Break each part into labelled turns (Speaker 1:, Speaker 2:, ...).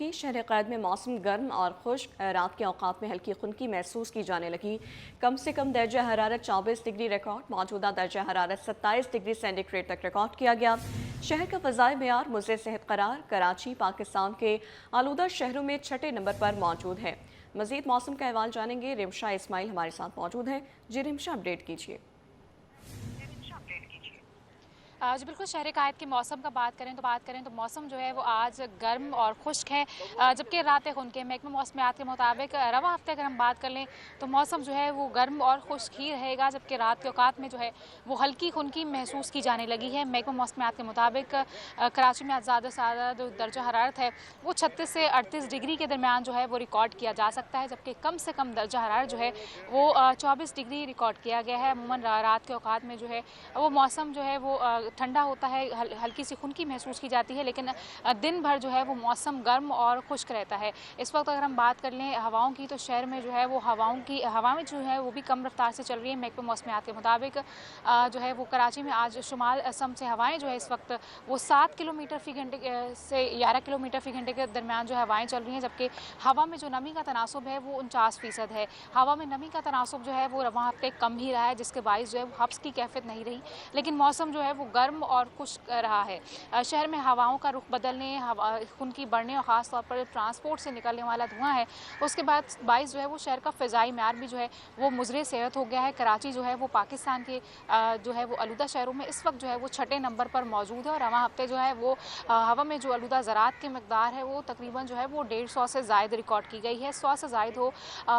Speaker 1: कि शहर क़ैद में मौसम गर्म और खुश्क, रात के औक़ात में हल्की खुनकी महसूस की जाने लगी। कम से कम दर्जा हरारत 24 डिग्री रिकॉर्ड, मौजूदा दर्जा हरारत 27 डिग्री सेंटीग्रेड तक रिकॉर्ड किया गया। शहर का फ़ज़ाई मेयार मुज़े सेहत करार। कराची पाकिस्तान के आलूदा शहरों में छठे नंबर पर मौजूद है। मज़ीद मौसम का अहवाल जानेंगे, रिमशा इस्माइल हमारे साथ मौजूद हैं। जी रिमशा, अपडेट कीजिए।
Speaker 2: जी बिल्कुल, शहर क़ायद के मौसम का बात करें तो मौसम जो है वो आज गर्म और खुश्क है, जबकि रातें खुनके। महकमा मौसमियात के मुताबिक रवा हफ्ते अगर हम बात कर लें तो मौसम जो है वो गर्म और खुश्क ही रहेगा, जबकि रात के औकात में जो है वो हल्की खुनकी महसूस की जाने लगी है। महकमा मौसमियात के मुताबिक कराची में आज ज़्यादा से ज़्यादा जो दर्जा हरारत है वो 36 से 38 डिग्री के दरमियान जो है वो रिकॉर्ड किया जा सकता है, जबकि कम से कम दर्जा हरारत जो है वो 24 डिग्री रिकॉर्ड किया गया है। अमूमन रात के औकात में जो है वो मौसम जो है वो ठंडा होता है, हल्की सी खुनकी महसूस की जाती है, लेकिन दिन भर जो है वो मौसम गर्म और खुश्क रहता है। इस वक्त अगर हम बात कर लें हवाओं की, तो शहर में जो है वो हवाएं जो है वो भी कम रफ्तार से चल रही है। महकमा मौसमियात के मुताबिक जो है वो कराची में आज शुमाल असम से हवाएं जो है इस वक्त वो 7 किलोमीटर फी घंटे से 11 किलोमीटर फी घंटे के दरमियान जो हवाएं चल रही हैं, जबकि हवा में जो नमी का तनासुब है वो 49% है। हवा में नमी का तनासुब जो है वो रवा हफ्ते कम ही रहा है, जिसके बायस जो है हब्स की कैफियत नहीं रही, लेकिन मौसम जो है वो गर्म और खुश्क रहा है। शहर में हवाओं का रुख बदलने, खुनकी बढ़ने और ख़ास तौर पर ट्रांसपोर्ट से निकलने वाला धुआं है, उसके बाद बाइस जो है वो शहर का फ़िज़ाई मेयार भी जो है वो मुज़रे सेहत हो गया है। कराची जो है वो पाकिस्तान के जो है वो आलूदा शहरों में इस वक्त जो है वो छठे नंबर पर मौजूद है, और रवा हफ्ते जो है वो हवा में जो आलूदा ज़रात की मकदार है वो तकरीबन जो है वो 150 से ज़ायद रिकॉर्ड की गई है। 100 से ज़ायद हो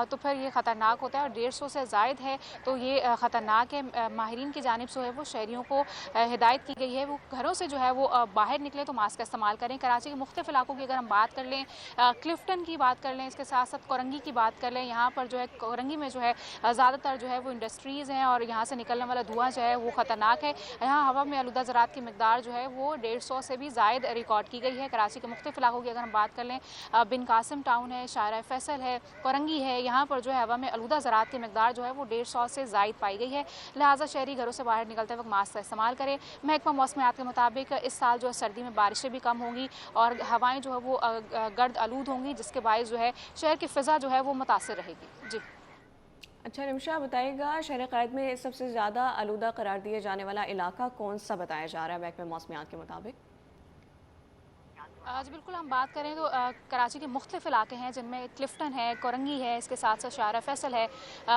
Speaker 2: तो फिर ये ख़तरनाक होता है, और 150 से ज़ायद है तो ये ख़तरनाक है। माहिरीन की जानिब से है वो शहरियों को हिदायत की गई है वो घरों से जो है वो बाहर निकले तो मास्क का इस्तेमाल करें। कराची के मुख्तलिफ इलाकों की अगर हम बात कर लें, क्लिफ्टन की बात कर लें, इसके साथ साथ कोरंगी की बात कर लें, यहाँ पर जो है कोरंगी में जो है ज़्यादातर जो है वो इंडस्ट्रीज़ हैं, और यहाँ से निकलने वाला धुआं जो है वो ख़तरनाक है। यहाँ हवा में आलूदा ज़रात की मकदार जो है वो 150 से भी ज़ायद रिकॉर्ड की गई है। कराची के मुख्तलिफ इलाकों की अगर हम बात कर लें, बिन कासिम टाउन है, शारा फैसल है, कोरंगी है, यहाँ पर जो है हवा में आलूदा ज़रात की मकदार जो है वो 150 से ज़ायद पाई गई है। लिहाजा शहरी घरों से बाहर निकलते वक्त मास्क का इस्तेमाल करें। महकमा मौसमियात के मुताबिक इस साल जो है सर्दी में बारिशें भी कम होंगी और हवाएं जो है वो गर्द आलूद होंगी, जिसके बायस जो है शहर की फ़िज़ा जो है वो मुतासिर रहेगी। जी
Speaker 1: अच्छा रिमशा, बताइएगा शहर क़ैद में सबसे ज़्यादा आलूदा करार दिए जाने वाला इलाका कौन सा बताया जा रहा है महकमा मौसमियात के मुताबिक?
Speaker 2: जी बिल्कुल, हम बात करें तो कराची के मुख्तलिफ इलाके हैं, जिनमें क्लिफ्टन है, कोरंगी है, इसके साथ साथ शारा फैसल है,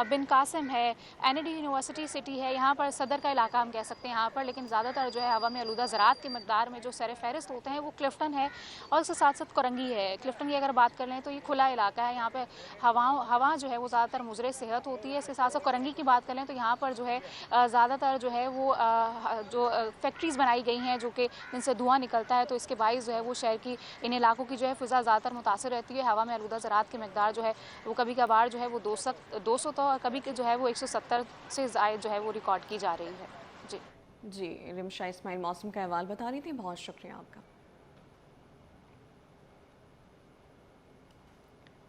Speaker 2: बिन कासिम है, एनएडी यूनिवर्सिटी सिटी है, यहाँ पर सदर का इलाका हम कह सकते हैं यहाँ पर, लेकिन ज़्यादातर जो है हवा में आलूदा ज़रात की मकदार में जो सर फहरिस्त होते हैं वो क्लिफ्टन है, और इसके साथ साथ कोरंगी है। क्लिफ्टन की अगर बात कर लें तो ये खुला इलाका है, यहाँ पर हवा जो है वो ज़्यादातर मुज़रे सेहत होती है। इसके साथ साथ कोरंगी की बात कर लें तो यहाँ पर जो है ज़्यादातर जो है वो जो फैक्ट्रीज़ बनाई गई हैं जो कि जिनसे धुआं निकलता है, तो इसके बायस जो है वो शहर की इन इलाकों की जो है फ़िज़ा ज़्यादातर मुतासिर रहती है। हवा में आलूदा ज़रात की मकदार जो है वो कभी कभार जो है वो 200 तो कभी जो है वो 170 से ज़ायद जो है वो रिकॉर्ड की जा रही है। जी
Speaker 1: जी रिमशा इस्माइल मौसम का अहवाल बता रही थी, बहुत शुक्रिया आपका।